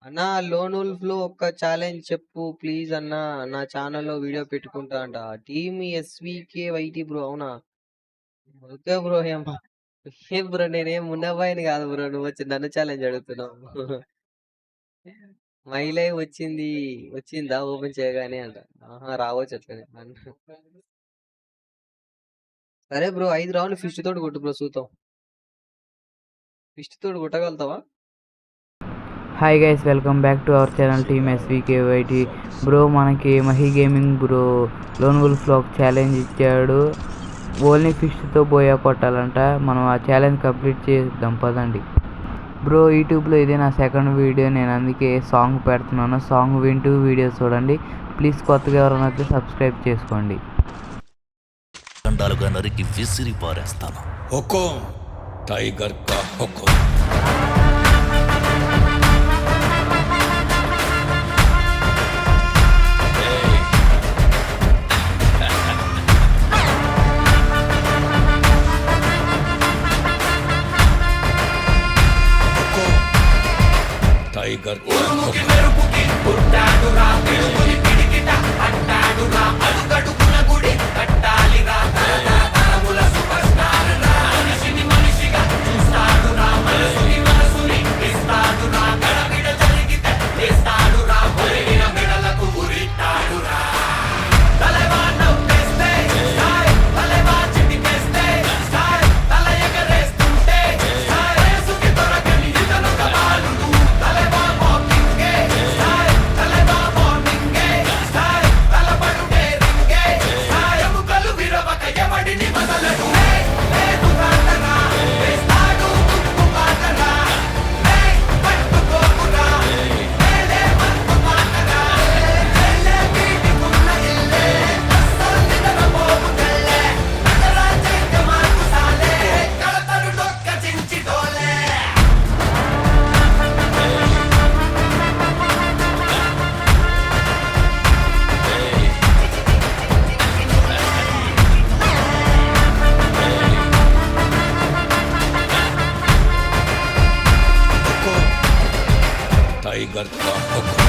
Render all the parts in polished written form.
అన్నా loan wolf లో ఒక్క ఛాలెంజ్ చెప్పు ప్లీజ్ అన్నా. నా ఛానల్లో వీడియో పెట్టుకుంటా అంట. Team SVK YT bro. అవునా? Okay bro. ఏం బ్రో, నేనేం మున్నబ్బాయిని కాదు బ్రో, నువ్వు వచ్చి నన్ను ఛాలెంజ్ అడుగుతున్నావు. మై లైవ్ వచ్చిందా ఓపెన్ చేయగానే అంట. ఆహా, రావచ్చు అట్లనే. సరే బ్రో, 5 రౌండ్లు ఫిస్ట్ తోటి కొట్టు బ్రో, చూద్దాం. ఫిస్ట్ తోటి కొట్టగలుగుతావా? Hi guys, welcome back to our channel team SVK YT. Bro మనకి మహి గేమింగ్ బ్రో లోన్ వుల్ఫ్లో ఒక ఛాలెంజ్ ఇచ్చాడు. ఓన్లీ ఫిష్తో బోయా కొట్టాలంట. మనం ఆ ఛాలెంజ్ కంప్లీట్ చేద్దాం పదండి. బ్రో యూట్యూబ్లో ఇదే నా సెకండ్ వీడియో, నేను అందుకే సాంగ్ పెడుతున్నాను. సాంగ్ వింటూ వీడియో చూడండి ప్లీజ్. కొత్తగా ఎవరైనా అయితే సబ్స్క్రైబ్ చేసుకోండి. ఖండాలుగా నరికి విసిరి పారేస్తాను. హుకుం టైగర్ కా హుకుం. టైగర్ టైగర్ కా హుకుం.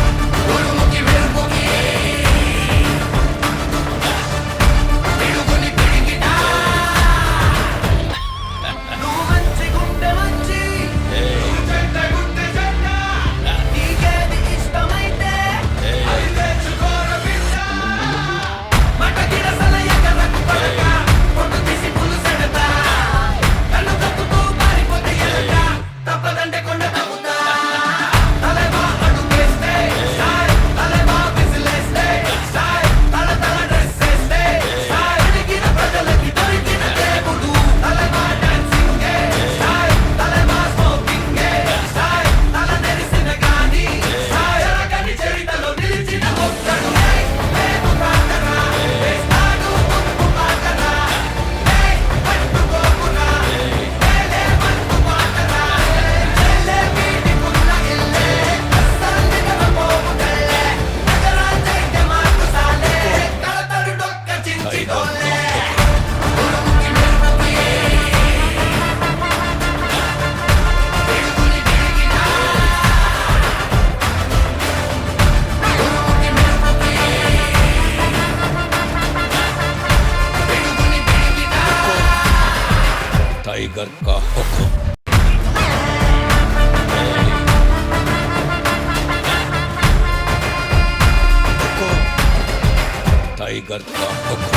టైగర్ కా హుకుం. టైగర్ కా హుకుం.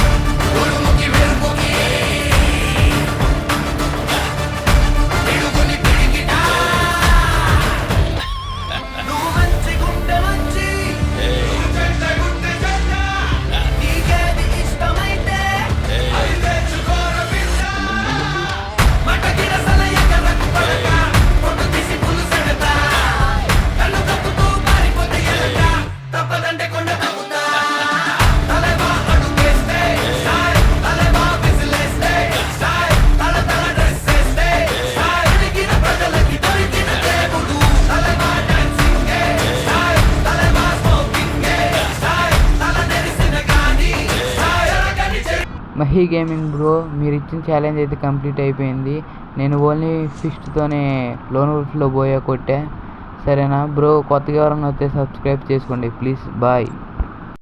మహి గేమింగ్ బ్రో మీరు ఇచ్చిన ఛాలెంజ్ అయితే కంప్లీట్ అయిపోయింది. నేను ఓన్లీ ఫిష్తోనే లోన్ వుల్ఫ్లో బోయా కొట్టా. సరేనా బ్రో? కొత్తగా ఎవరైనా వస్తే సబ్స్క్రైబ్ చేసుకోండి ప్లీజ్. బాయ్.